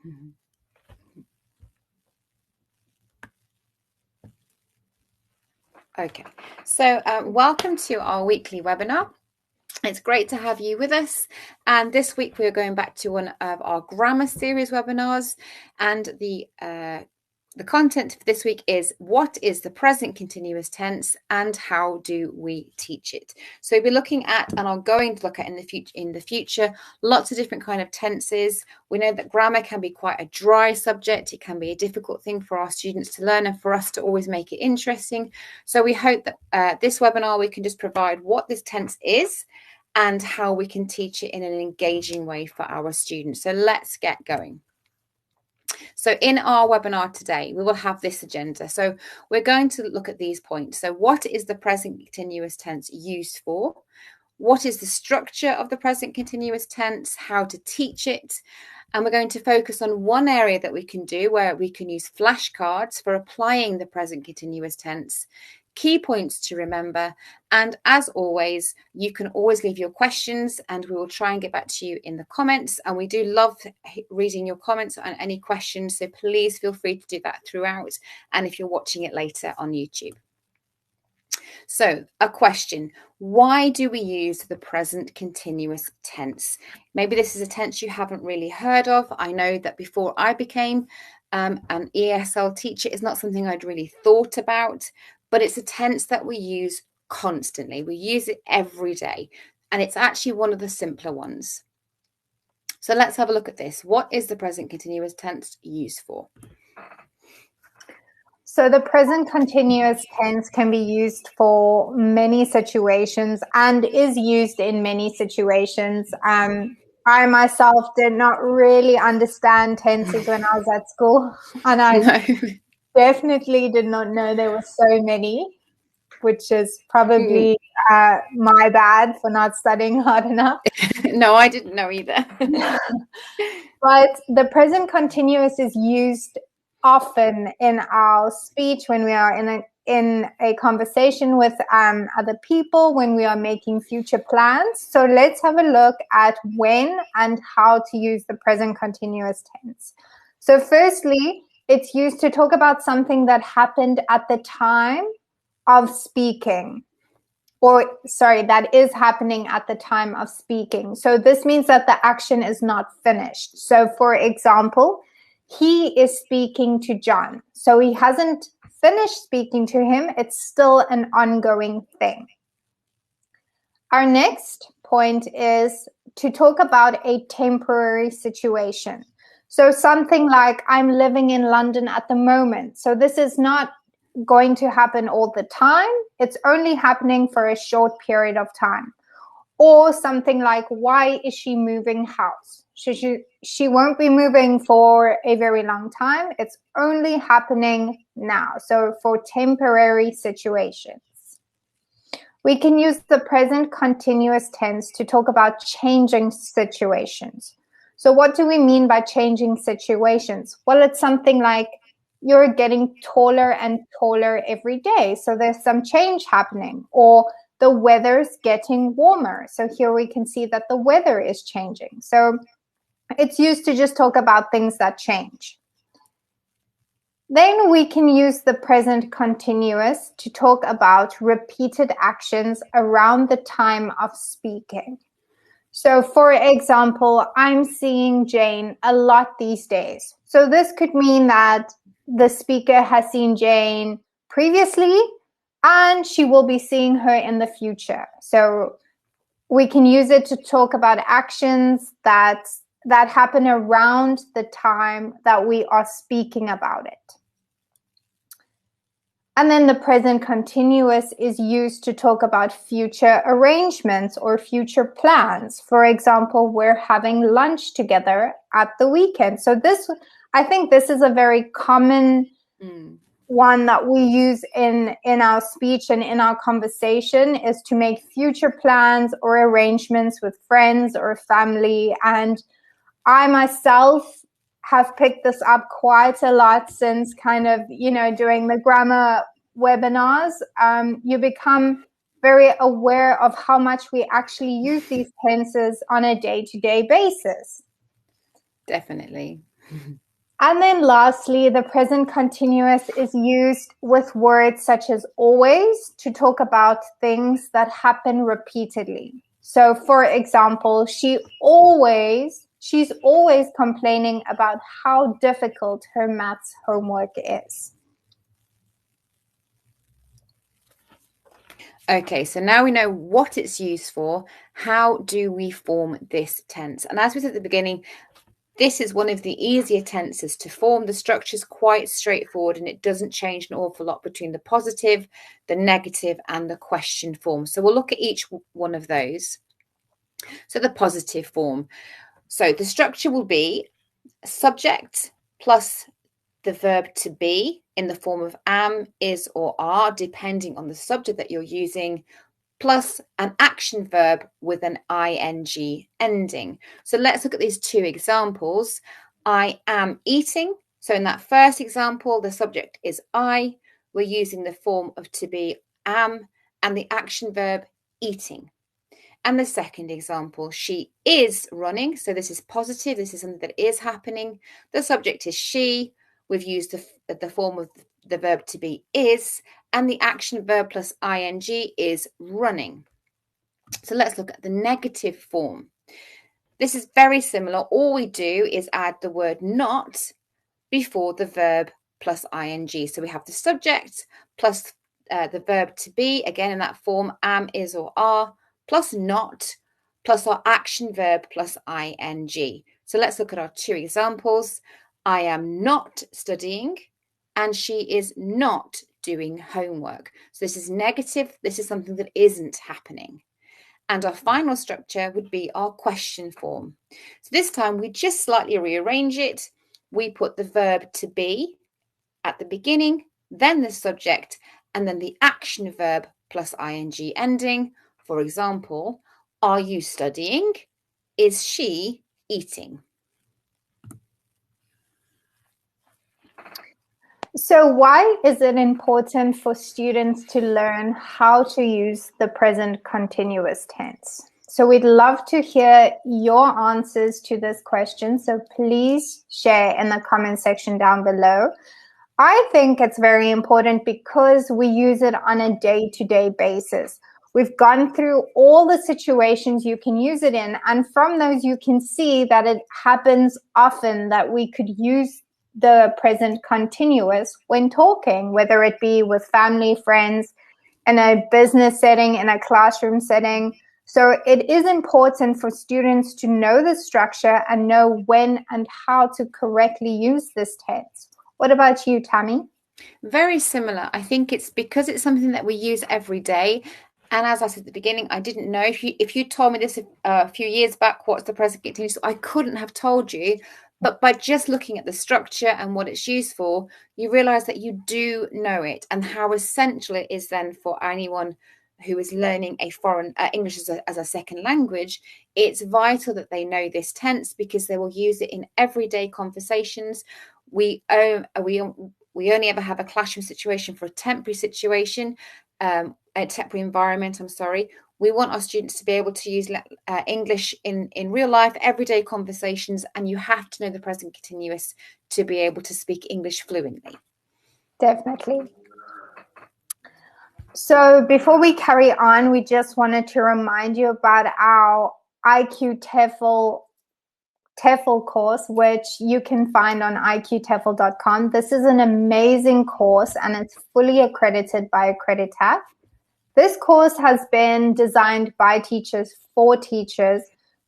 Mhm. Okay, so welcome to our weekly webinar. It's great to have you with us. And this week we're going back to one of our grammar series webinars. And the content for this week is, what is the present continuous tense and how do we teach it? So we'll be looking at, and are going to look at in the future, lots of different kind of tenses. We know that grammar can be quite a dry subject. It can be a difficult thing for our students to learn and for us to always make it interesting. So we hope that this webinar we can just provide what this tense is and how we can teach it in an engaging way for our students. So let's get going. So in our webinar today, we will have this agenda. So we're going to look at these points. So what is the present continuous tense used for? What is the structure of the present continuous tense? How to teach it? And we're going to focus on one area that we can do where we can use flashcards for applying the present continuous tense. Key points to remember, and as always, you can always leave your questions and we will try and get back to you in the comments, and we do love reading your comments and any questions, so please feel free to do that throughout, and if you're watching it later on YouTube. So a question: why do we use the present continuous tense? Maybe this is a tense you haven't really heard of. I know that before I became an ESL teacher, it's not something I'd really thought about, but it's a tense that we use constantly. We use it every day, and it's actually one of the simpler ones. So let's have a look at this. What is the present continuous tense used for? So the present continuous tense can be used for many situations and is used in many situations. I myself did not really understand tenses when I was at school, and I definitely did not know there were so many, which is probably my bad for not studying hard enough. No, I didn't know either. But the present continuous is used often in our speech when we are in a conversation with other people, when we are making future plans. So let's have a look at when and how to use the present continuous tense. So firstly, it's used to talk about something that happened at the time of speaking. Or, sorry, that is happening at the time of speaking. So this means that the action is not finished. So for example, he is speaking to John. So he hasn't finished speaking to him. It's still an ongoing thing. Our next point is to talk about a temporary situation. So something like, I'm living in London at the moment. So this is not going to happen all the time. It's only happening for a short period of time. Or something like, why is she moving house? She won't be moving for a very long time. It's only happening now. So for temporary situations. We can use the present continuous tense to talk about changing situations. So what do we mean by changing situations? Well, it's something like, you're getting taller and taller every day. So there's some change happening. Or the weather's getting warmer. So here we can see that the weather is changing. So it's used to just talk about things that change. Then we can use the present continuous to talk about repeated actions around the time of speaking. So for example, I'm seeing Jane a lot these days. So this could mean that the speaker has seen Jane previously and she will be seeing her in the future. So we can use it to talk about actions that happen around the time that we are speaking about it. And then the present continuous is used to talk about future arrangements or future plans. For example, we're having lunch together at the weekend. So this, I think this is a very common one that we use in our speech and in our conversation, is to make future plans or arrangements with friends or family. And I myself have picked this up quite a lot since kind of, doing the grammar webinars. You become very aware of how much we actually use these tenses on a day-to-day basis. Definitely. And then lastly, the present continuous is used with words such as always to talk about things that happen repeatedly. So for example, she's always complaining about how difficult her maths homework is. Okay, so now we know what it's used for. How do we form this tense? And as we said at the beginning, this is one of the easier tenses to form. The structure is quite straightforward and it doesn't change an awful lot between the positive, the negative, and the question form. So we'll look at each one of those. So the positive form. So the structure will be subject plus the verb to be in the form of am, is, or are, depending on the subject that you're using, plus an action verb with an ing ending. So let's look at these two examples. I am eating. So in that first example, the subject is I. We're using the form of to be am and the action verb eating. And the second example, she is running. So this is positive. This is something that is happening. The subject is she. We've used the form of the verb to be is, and the action verb plus ing is running. So let's look at the negative form. This is very similar. All we do is add the word not before the verb plus ing. So we have the subject plus the verb to be, again in that form, am, is, or are, plus not, plus our action verb plus ing. So let's look at our two examples. I am not studying and she is not doing homework. So this is negative. This is something that isn't happening. And our final structure would be our question form. So this time we just slightly rearrange it. We put the verb to be at the beginning, then the subject, and then the action verb plus ing ending. For example, are you studying? Is she eating? So why is it important for students to learn how to use the present continuous tense? So we'd love to hear your answers to this question. So please share in the comment section down below. I think it's very important because we use it on a day-to-day basis. We've gone through all the situations you can use it in, and from those you can see that it happens often that we could use the present continuous when talking, whether it be with family, friends, in a business setting, in a classroom setting. So it is important for students to know the structure and know when and how to correctly use this tense. What about you, Tammy? Very similar. I think it's because it's something that we use every day. And as I said at the beginning, I didn't know if you told me this a few years back, what's the present continuous, I couldn't have told you. But by just looking at the structure and what it's used for, you realize that you do know it and how essential it is then for anyone who is learning a foreign English as a second language. It's vital that they know this tense because they will use it in everyday conversations. We only ever have a classroom situation for a temporary situation, a temporary environment, I'm sorry. We want our students to be able to use English in real life, everyday conversations, and you have to know the present continuous to be able to speak English fluently. Definitely. So before we carry on, we just wanted to remind you about our IQ TEFL course, which you can find on iqtefl.com. This is an amazing course and it's fully accredited by Accreditat. This course has been designed by teachers for teachers,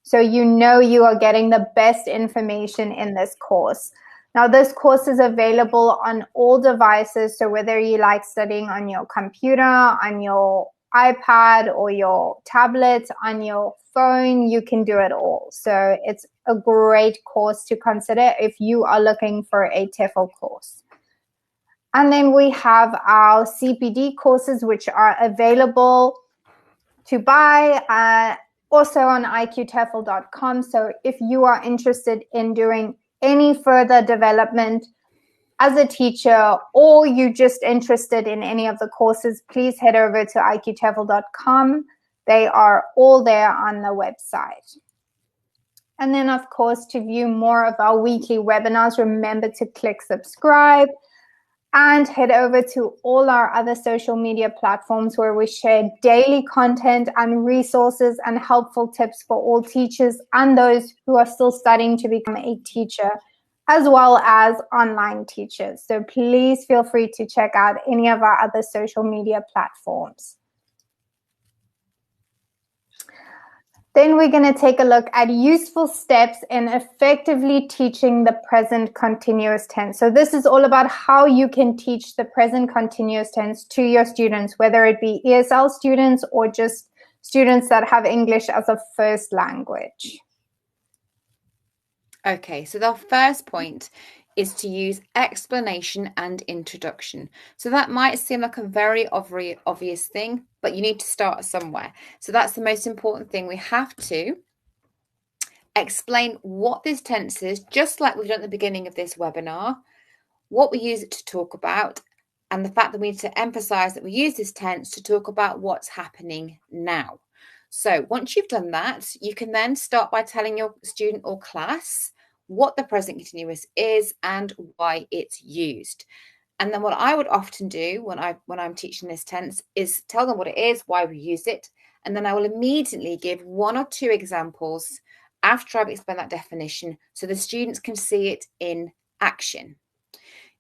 so you know you are getting the best information in this course. Now, this course is available on all devices, so whether you like studying on your computer, on your iPad, or your tablet, on your phone, you can do it all. So it's a great course to consider if you are looking for a TEFL course. And then we have our CPD courses, which are available to buy also on iqtefl.com. So if you are interested in doing any further development as a teacher, or you're just interested in any of the courses, please head over to iqtefl.com. They are all there on the website. And then, of course, to view more of our weekly webinars, remember to click subscribe and head over to all our other social media platforms where we share daily content and resources and helpful tips for all teachers and those who are still studying to become a teacher, as well as online teachers. So please feel free to check out any of our other social media platforms. Then we're going to take a look at useful steps in effectively teaching the present continuous tense. So this is all about how you can teach the present continuous tense to your students, whether it be ESL students or just students that have English as a first language. Okay, so the first point is to use explanation and introduction. So that might seem like a very obvious thing, but you need to start somewhere. So that's the most important thing. We have to explain what this tense is, just like we've done at the beginning of this webinar, what we use it to talk about, and the fact that we need to emphasize that we use this tense to talk about what's happening now. So once you've done that, you can then start by telling your student or class what the present continuous is and why it's used. And then what I would often do when I'm teaching this tense is tell them what it is, why we use it, and then I will immediately give 1 or 2 examples after I've explained that definition so the students can see it in action.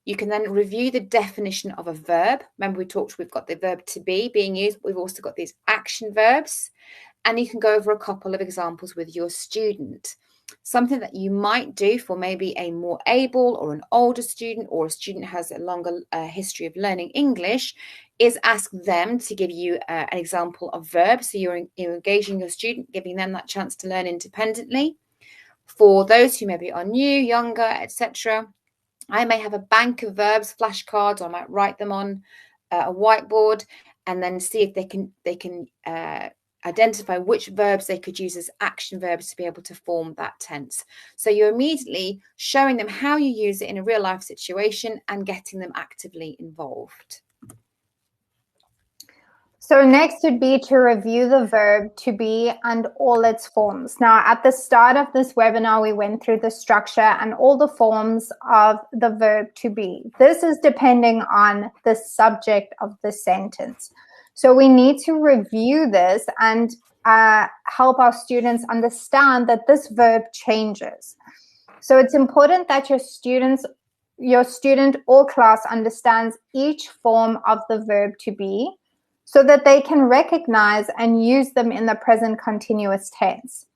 You can then review the definition of a verb. Remember we've got the verb to be being used. We've also got these action verbs. And you can go over a couple of examples with your student. Something that you might do for maybe a more able or an older student or a student who has a longer history of learning English is ask them to give you an example of verbs. So you're engaging your student, giving them that chance to learn independently. For those who maybe are new, younger, etc., I may have a bank of verbs, flashcards, or I might write them on a whiteboard and then see if they can identify which verbs they could use as action verbs to be able to form that tense. So you're immediately showing them how you use it in a real life situation and getting them actively involved. So next would be to review the verb to be and all its forms. Now, at the start of this webinar, we went through the structure and all the forms of the verb to be. This is depending on the subject of the sentence. So we need to review this and help our students understand that this verb changes. So it's important that your student or class understands each form of the verb to be, so that they can recognize and use them in the present continuous tense.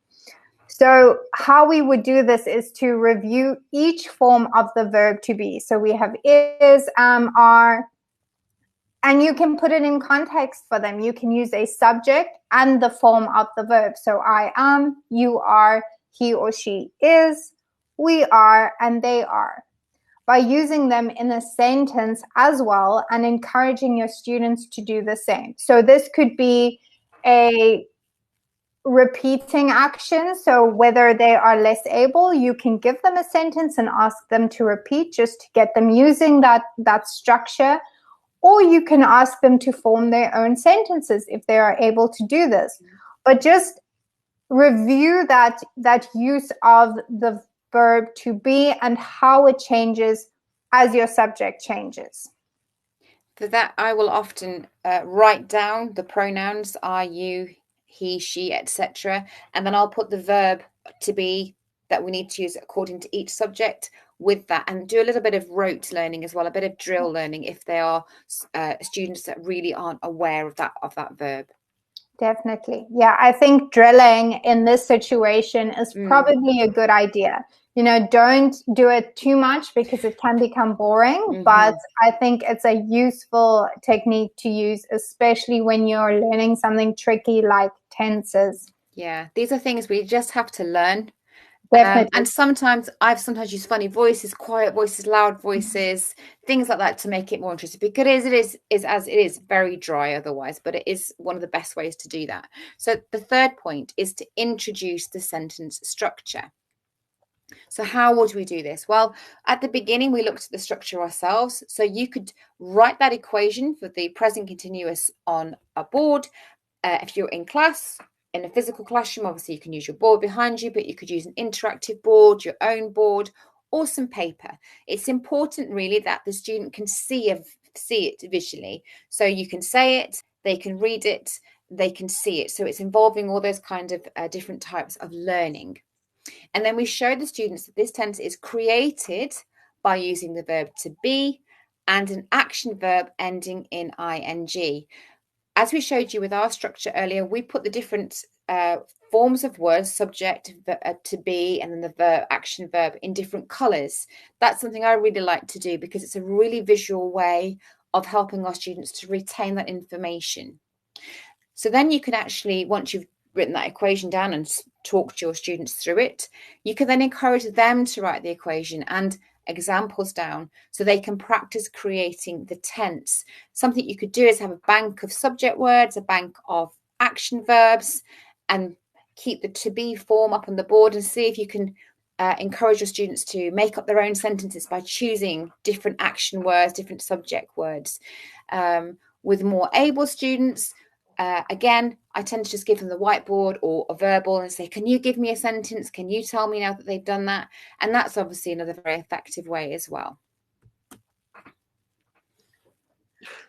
So how we would do this is to review each form of the verb to be. So we have is, am, are, and you can put it in context for them. You can use a subject and the form of the verb. So I am, you are, he or she is, we are, and they are, by using them in a sentence as well and encouraging your students to do the same. So this could be a repeating action. So whether they are less able, you can give them a sentence and ask them to repeat just to get them using that structure. Or you can ask them to form their own sentences if they are able to do this. But just review that use of the verb to be and how it changes as your subject changes. For that, I will often write down the pronouns are, you, he, she, etc. And then I'll put the verb to be that we need to use according to each subject with that, and do a little bit of rote learning as well, a bit of drill learning if they are students that really aren't aware of that verb. Definitely. Yeah, I think drilling in this situation is probably a good idea. You know, don't do it too much because it can become boring, but I think it's a useful technique to use, especially when you're learning something tricky like tenses. Yeah, these are things we just have to learn. Definitely. And sometimes I've used funny voices, quiet voices, loud voices, things like that to make it more interesting, because it is very dry otherwise, but it is one of the best ways to do that. So the third point is to introduce the sentence structure. So how would we do this? Well, at the beginning, we looked at the structure ourselves. So you could write that equation for the present continuous on a board if you're in class, in a physical classroom, obviously you can use your board behind you, but you could use an interactive board, your own board, or some paper. It's important really that the student can see it visually. So you can say it, they can read it, they can see it. So it's involving all those kind of different types of learning. And then we show the students that this tense is created by using the verb to be and an action verb ending in ing. As we showed you with our structure earlier, we put the different forms of words, subject, to be, and then the verb, action verb in different colours. That's something I really like to do because it's a really visual way of helping our students to retain that information. So then you can actually, once you've written that equation down and talked to your students through it, you can then encourage them to write the equation and examples down so they can practice creating the tense. Something you could do is have a bank of subject words, a bank of action verbs, and keep the to be form up on the board and see if you can encourage your students to make up their own sentences by choosing different action words, different subject words. With more able students, again, I tend to just give them the whiteboard or a verbal and say, can you give me a sentence? Can you tell me now that they've done that? And that's obviously another very effective way as well.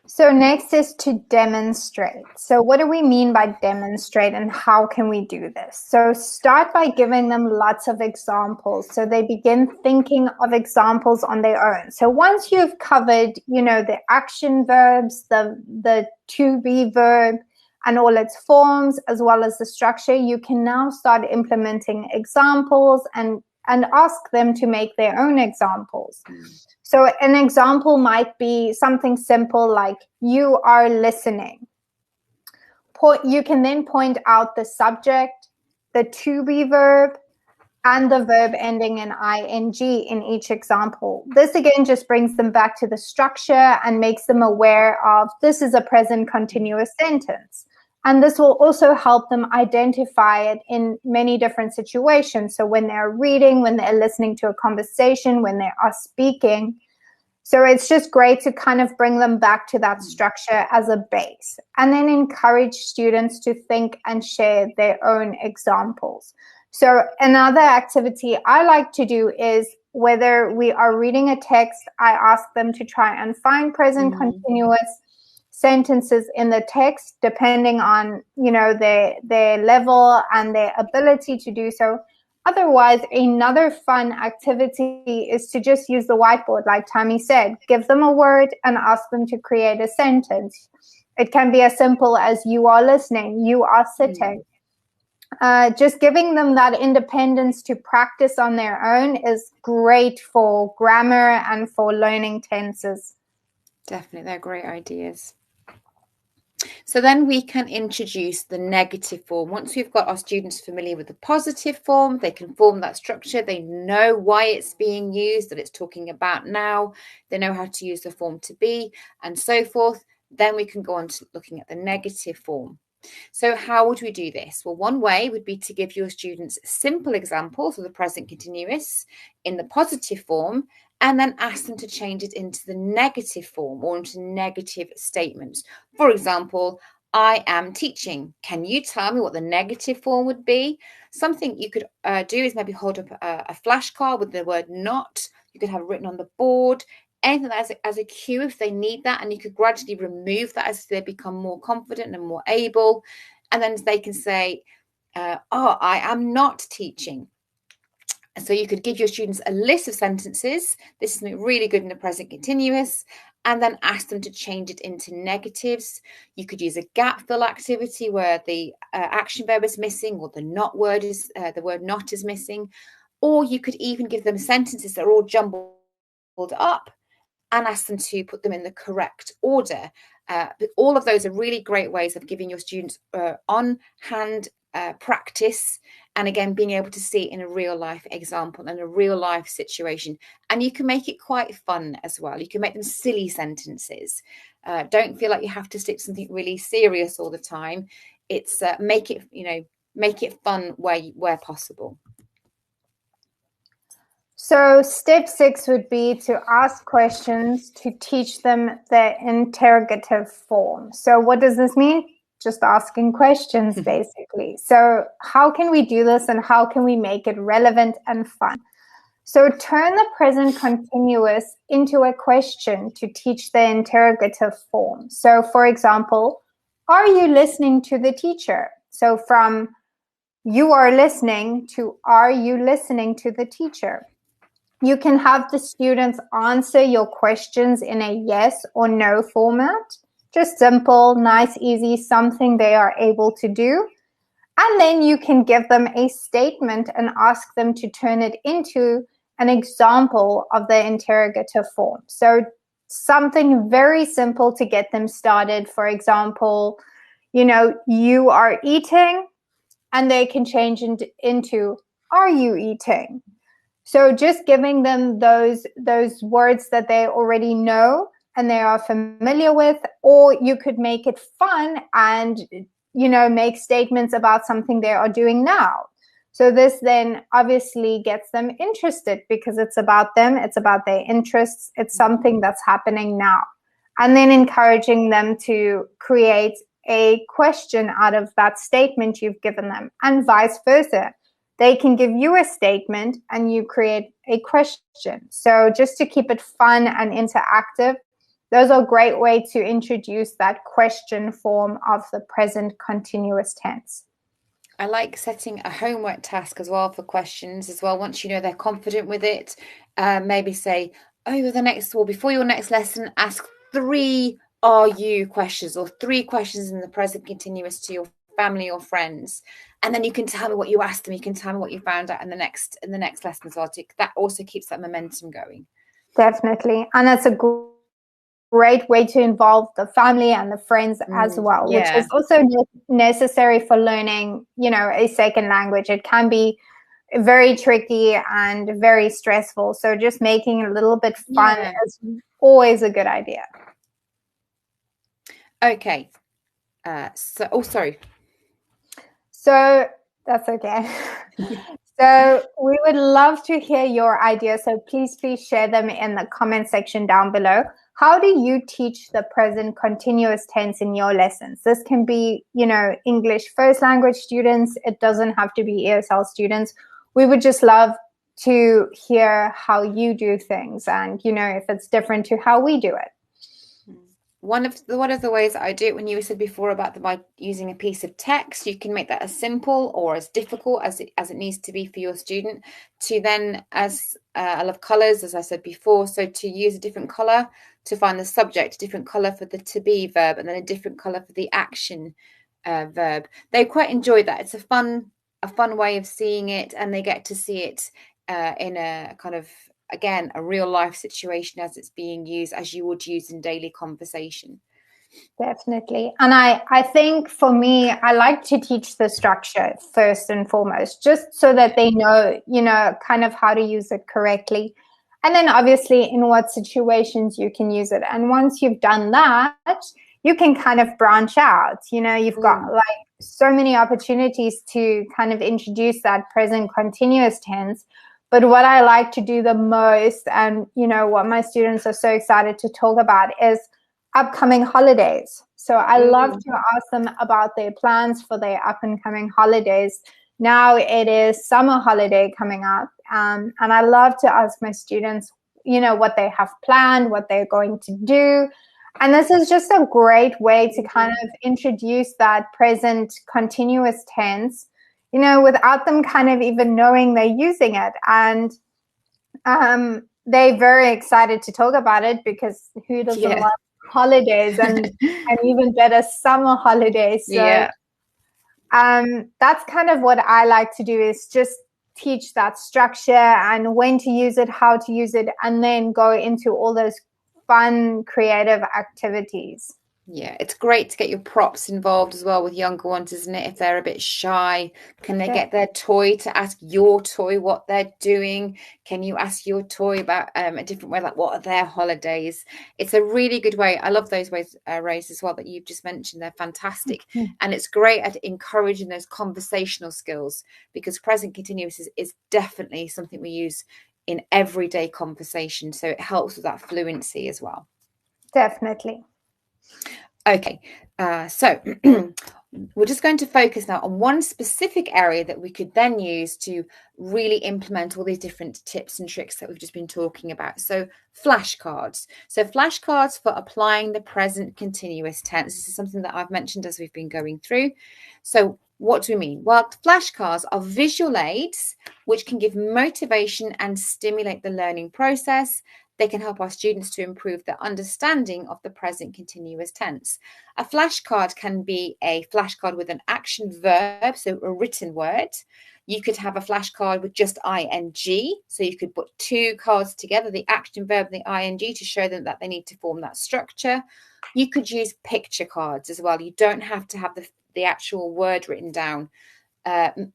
So next is to demonstrate. So what do we mean by demonstrate and how can we do this? So start by giving them lots of examples so they begin thinking of examples on their own. So once you've covered, the action verbs, the to be verb and all its forms, as well as the structure, you can now start implementing examples and ask them to make their own examples. So an example might be something simple like, you are listening. You can then point out the subject, the to be verb, and the verb ending in ing in each example. This again just brings them back to the structure and makes them aware of this is a present continuous sentence. And this will also help them identify it in many different situations. So when they're reading, when they're listening to a conversation, when they are speaking. So it's just great to kind of bring them back to that structure as a base, and then encourage students to think and share their own examples. So another activity I like to do is whether we are reading a text, I ask them to try and find present continuous sentences in the text, depending on, their level and their ability to do so. Otherwise, another fun activity is to just use the whiteboard, like Tammy said. Give them a word and ask them to create a sentence. It can be as simple as you are listening, you are sitting. Just giving them that independence to practice on their own is great for grammar and for learning tenses. Definitely, they're great ideas. So then we can introduce the negative form. Once we've got our students familiar with the positive form, they can form that structure. They know why it's being used, that it's talking about now. They know how to use the form to be and so forth. Then we can go on to looking at the negative form. So how would we do this? Well, one way would be to give your students simple examples of the present continuous in the positive form, and then ask them to change it into the negative form or into negative statements. For example, I am teaching. Can you tell me what the negative form would be? Something you could do is maybe hold up a flashcard with the word not. You could have it written on the board. Anything that as a cue if they need that, and you could gradually remove that as they become more confident and more able. And then they can say, I am not teaching. So you could give your students a list of sentences. This is really good in the present continuous, and then ask them to change it into negatives. You could use a gap fill activity where the action verb is missing, or the word not is missing. Or you could even give them sentences that are all jumbled up and ask them to put them in the correct order. But all of those are really great ways of giving your students on-hand practice, and again being able to see it in a real life example and a real life situation. And you can make it quite fun as well. You can make them silly sentences. Don't feel like you have to stick to something really serious all the time. It's make it fun where possible. So step 6 would be to ask questions to teach them the interrogative form. So what does this mean? just asking questions, basically. So how can we do this, and how can we make it relevant and fun? So turn the present continuous into a question to teach the interrogative form. So for example, are you listening to the teacher? So from you are listening to are you listening to the teacher? You can have the students answer your questions in a yes or no format. Just simple, nice, easy, something they are able to do. And then you can give them a statement and ask them to turn it into an example of the interrogative form. So something very simple to get them started. For example, you are eating, and they can change into are you eating? So just giving them those words that they already know and they are familiar with, or you could make it fun and make statements about something they are doing now. So this then obviously gets them interested because it's about them, it's about their interests, it's something that's happening now. And then encouraging them to create a question out of that statement you've given them, and vice versa. They can give you a statement and you create a question. So just to keep it fun and interactive, those are a great way to introduce that question form of the present continuous tense. I like setting a homework task as well for questions as well. Once you know they're confident with it, maybe say, before your next lesson, ask 3 are you questions, or 3 questions in the present continuous to your family or friends, and then you can tell me what you asked them. You can tell me what you found out in the next lesson as well. That also keeps that momentum going. Definitely, and that's a great way to involve the family and the friends as well, which is also necessary for learning, a second language. It can be very tricky and very stressful. So just making it a little bit fun is always a good idea. Okay. Sorry. So that's okay. So we would love to hear your ideas. So please share them in the comment section down below. How do you teach the present continuous tense in your lessons? This can be, English first language students. It doesn't have to be ESL students. We would just love to hear how you do things, and, if it's different to how we do it. One of the ways I do it, when you said before about by using a piece of text, you can make that as simple or as difficult as it needs to be for your student. To then, as I love colors, as I said before, so to use a different color to find the subject, a different color for the to be verb, and then a different color for the action verb. They quite enjoy that. It's a fun way of seeing it, and they get to see it in a kind of, again, a real life situation as it's being used, as you would use in daily conversation. Definitely. And I think for me, I like to teach the structure first and foremost, just so that they know, kind of how to use it correctly. And then obviously in what situations you can use it. And once you've done that, you can kind of branch out. You've got like so many opportunities to kind of introduce that present continuous tense. But what I like to do the most, and what my students are so excited to talk about, is upcoming holidays. So I love to ask them about their plans for their up and coming holidays. Now it is summer holiday coming up, and I love to ask my students, what they have planned, what they're going to do. And this is just a great way to kind of introduce that present continuous tense, without them kind of even knowing they're using it. And they're very excited to talk about it, because who doesn't love holidays, and even better, summer holidays. So that's kind of what I like to do, is just teach that structure and when to use it, how to use it, and then go into all those fun, creative activities. Yeah, it's great to get your props involved as well with younger ones, isn't it? If they're a bit shy, can they get their toy to ask your toy what they're doing? Can you ask your toy about a different way, like what are their holidays? It's a really good way. I love those ways, Race, as well, that you've just mentioned. They're fantastic. And it's great at encouraging those conversational skills, because present continuous is definitely something we use in everyday conversation. So it helps with that fluency as well. Definitely. Okay, So we're just going to focus now on one specific area that we could then use to really implement all these different tips and tricks that we've just been talking about. So flashcards. So flashcards for applying the present continuous tense. This is something that I've mentioned as we've been going through. So what do we mean? Well, flashcards are visual aids which can give motivation and stimulate the learning process. They can help our students to improve their understanding of the present continuous tense. A flashcard can be a flashcard with an action verb, so a written word. You could have a flashcard with just ing, so you could put two cards together, the action verb and the ing, to show them that they need to form that structure. You could use picture cards as well. You don't have to have the actual word written down.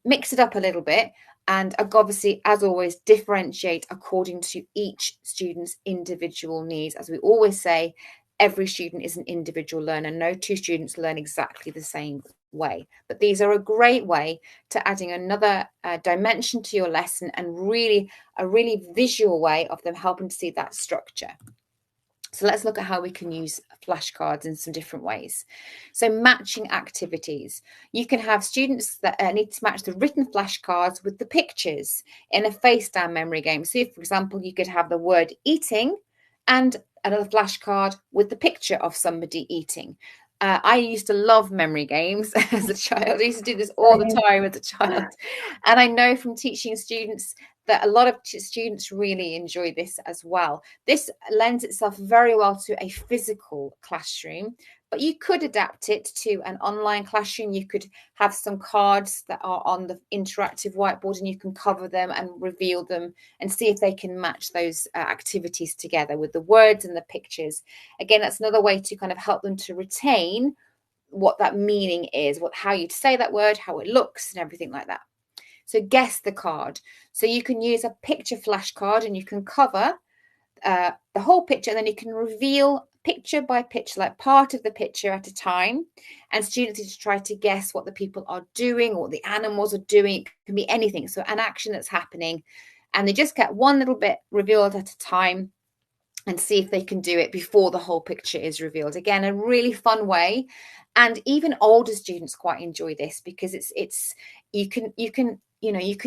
Mix it up a little bit, and obviously, as always, differentiate according to each student's individual needs. As we always say, every student is an individual learner. No two students learn exactly the same way. But these are a great way to adding another dimension to your lesson, and really a really visual way of them helping to see that structure. So let's look at how we can use flashcards in some different ways. So matching activities. You can have students that need to match the written flashcards with the pictures in a face down memory game. So if, for example, you could have the word eating and another flashcard with the picture of somebody eating. I used to love memory games as a child. I used to do this all the time as a child. And I know from teaching students that a lot of students really enjoy this as well. This lends itself very well to a physical classroom, but you could adapt it to an online classroom. You could have some cards that are on the interactive whiteboard, and you can cover them and reveal them and see if they can match those activities together with the words and the pictures. Again, that's another way to kind of help them to retain what that meaning is, how you'd say that word, how it looks, and everything like that. So guess the card. So you can use a picture flashcard, and you can cover the whole picture, and then you can reveal picture by picture, like part of the picture at a time. And students need to try to guess what the people are doing or what the animals are doing. It can be anything. So an action that's happening. And they just get one little bit revealed at a time and see if they can do it before the whole picture is revealed. Again, a really fun way. And even older students quite enjoy this, because you can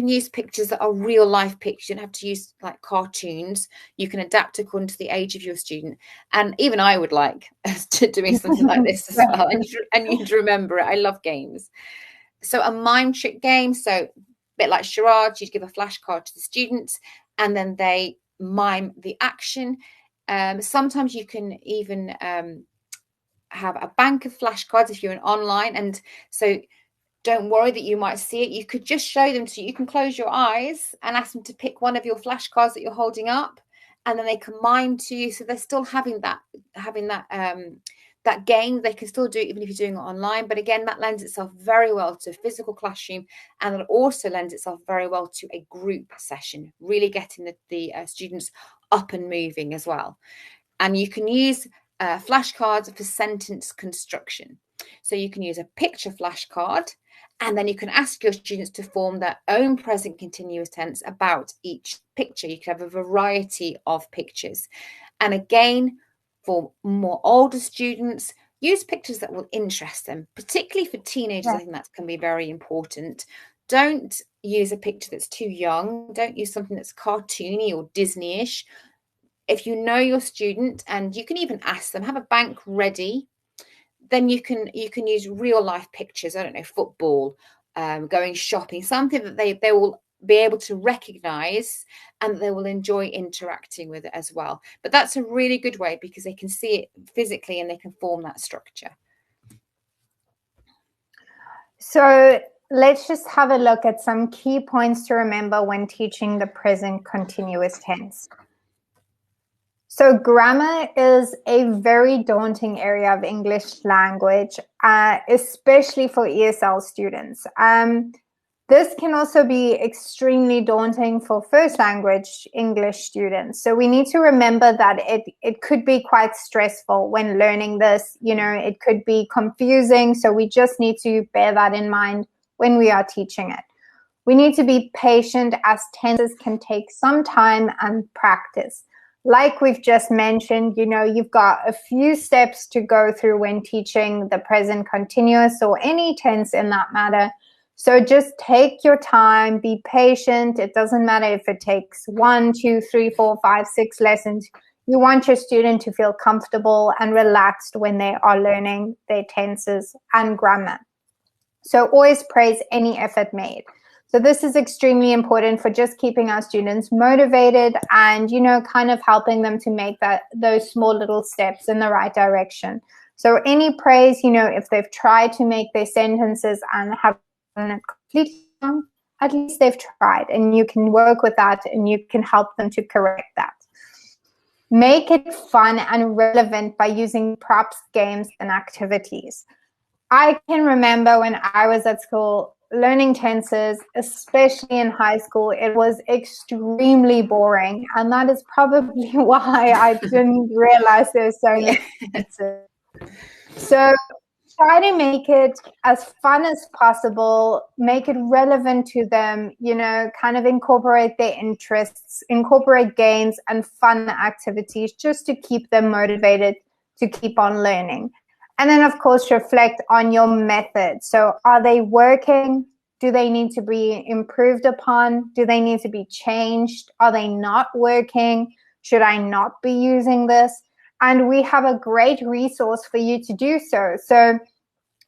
use pictures that are real life pictures. You don't have to use like cartoons. You can adapt according to the age of your student. And even I would like to doing something like this as well. And you'd remember it. I love games. So a mind trick game. So a bit like charades, you'd give a flashcard to the students, and then they mime the action. Sometimes you can even have a bank of flashcards if you're online. And so don't worry that you might see it. You could just show them to you. You can close your eyes and ask them to pick one of your flashcards that you're holding up, and then they can mime to you. So they're still having that game. They can still do it even if you're doing it online. But again, that lends itself very well to a physical classroom, and it also lends itself very well to a group session, really getting the students up and moving as well. And you can use flashcards for sentence construction. So you can use a picture flashcard, and then you can ask your students to form their own present continuous tense about each picture. You can have a variety of pictures. And again, for more older students, use pictures that will interest them, particularly for teenagers. I think that can be very important. Don't use a picture that's too young. Don't use something that's cartoony or Disney-ish. If you know your student, and you can even ask them, have a bank ready, then you can use real life pictures. I don't know, football, going shopping, something that they will be able to recognize and they will enjoy interacting with it as well. But that's a really good way, because they can see it physically and they can form that structure. So let's just have a look at some key points to remember when teaching the present continuous tense. So grammar is a very daunting area of English language, especially for ESL students. This can also be extremely daunting for first language English students. So we need to remember that it could be quite stressful when learning this. It could be confusing. So we just need to bear that in mind when we are teaching it. We need to be patient, as tenses can take some time and practice. like we've just mentioned, you've got a few steps to go through when teaching the present continuous or any tense in that matter. So just take your time, be patient. It doesn't matter if it takes 1, 2, 3, 4, 5, 6 lessons. You want your student to feel comfortable and relaxed when they are learning their tenses and grammar. So always praise any effort made. So this is extremely important for just keeping our students motivated and, kind of helping them to make those small little steps in the right direction. So any praise, if they've tried to make their sentences and have done it completely wrong, at least they've tried, and you can work with that and you can help them to correct that. Make it fun and relevant by using props, games, and activities. I can remember when I was at school learning tenses, especially in high school, it was extremely boring. And that is probably why I didn't realize there's so many tenses. So try to make it as fun as possible, make it relevant to them, kind of incorporate their interests, incorporate games and fun activities just to keep them motivated to keep on learning. And then, of course, reflect on your method. So are they working? Do they need to be improved upon? Do they need to be changed? Are they not working? Should I not be using this? And we have a great resource for you to do so. So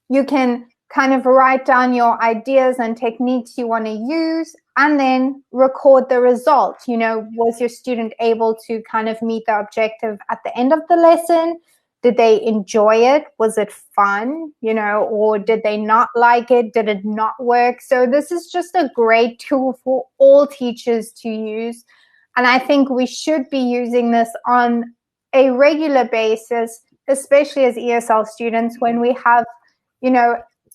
you can kind of write down your ideas and techniques you want to use and then record the result. Was your student able to kind of meet the objective at the end of the lesson? Did they enjoy it? Was it fun? Or did they not like it? Did it not work? So this is just a great tool for all teachers to use. And I think we should be using this on a regular basis, especially as ESL students, when we have,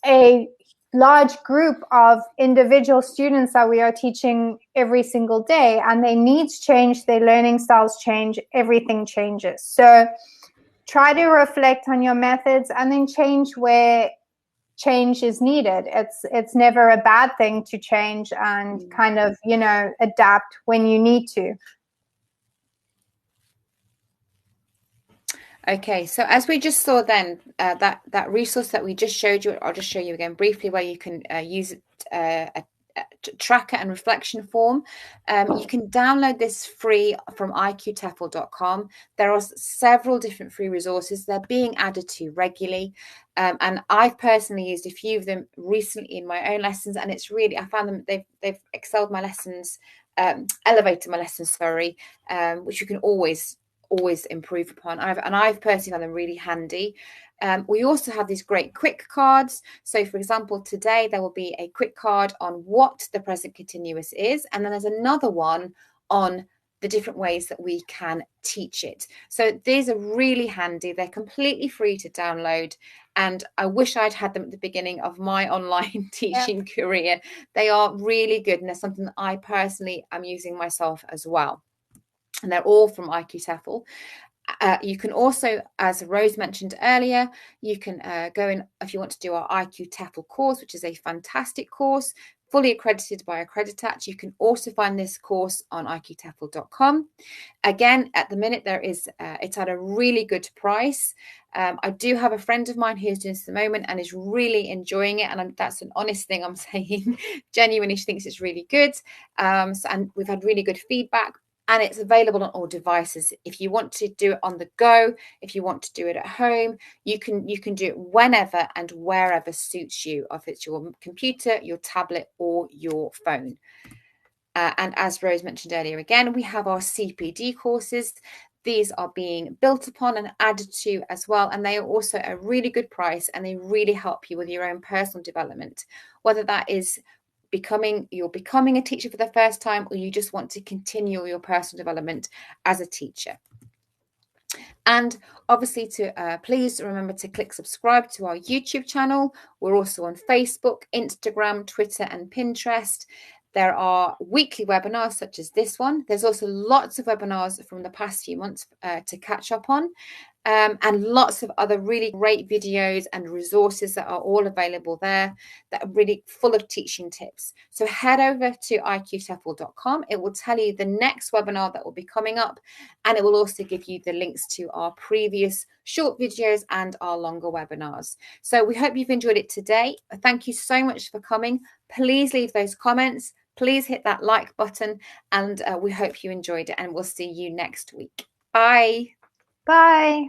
a large group of individual students that we are teaching every single day, and their needs change, their learning styles change, everything changes. So try to reflect on your methods and then change where change is needed. It's never a bad thing to change and kind of, adapt when you need to. Okay, so as we just saw then, that resource that we just showed you, I'll just show you again briefly where you can use it, a tracker and reflection form. You can download this free from iqtefl.com. There are several different free resources. They're being added to regularly. And I've personally used a few of them recently in my own lessons, and it's really, I found them, they've excelled my lessons, elevated my lessons, sorry, which you can always improve upon. I've personally found them really handy. We also have these great quick cards. So for example, today there will be a quick card on what the present continuous is, and then there's another one on the different ways that we can teach it. So these are really handy. They're completely free to download, and I wish I'd had them at the beginning of my online teaching career. They are really good, and they're something that I personally am using myself as well. And they're all from iqtefl. You can also, as Rose mentioned earlier, you can go in if you want to do our iqtefl course, which is a fantastic course, fully accredited by Accreditat. You can also find this course on iqtefl.com. Again, at the minute, there is it's at a really good price. I do have a friend of mine who's doing this at the moment and is really enjoying it, and that's an honest thing I'm saying. Genuinely, she thinks it's really good, and we've had really good feedback. And it's available on all devices. If you want to do it on the go, if you want to do it at home, you can do it whenever and wherever suits you, if it's your computer, your tablet, or your phone. And as Rose mentioned earlier, again, we have our CPD courses. These are being built upon and added to as well. And they are also a really good price, and they really help you with your own personal development, whether that is you're becoming a teacher for the first time, or you just want to continue your personal development as a teacher. And obviously, to please remember to click subscribe to our YouTube channel. We're also on Facebook, Instagram, Twitter, and Pinterest. There are weekly webinars such as this one. There's also lots of webinars from the past few months to catch up on. and lots of other really great videos and resources that are all available there that are really full of teaching tips. So head over to iqtefl.com. It will tell you the next webinar that will be coming up, and it will also give you the links to our previous short videos and our longer webinars. So we hope you've enjoyed it today. Thank you so much for coming. Please leave those comments. Please hit that like button, and we hope you enjoyed it, and we'll see you next week. Bye. Bye.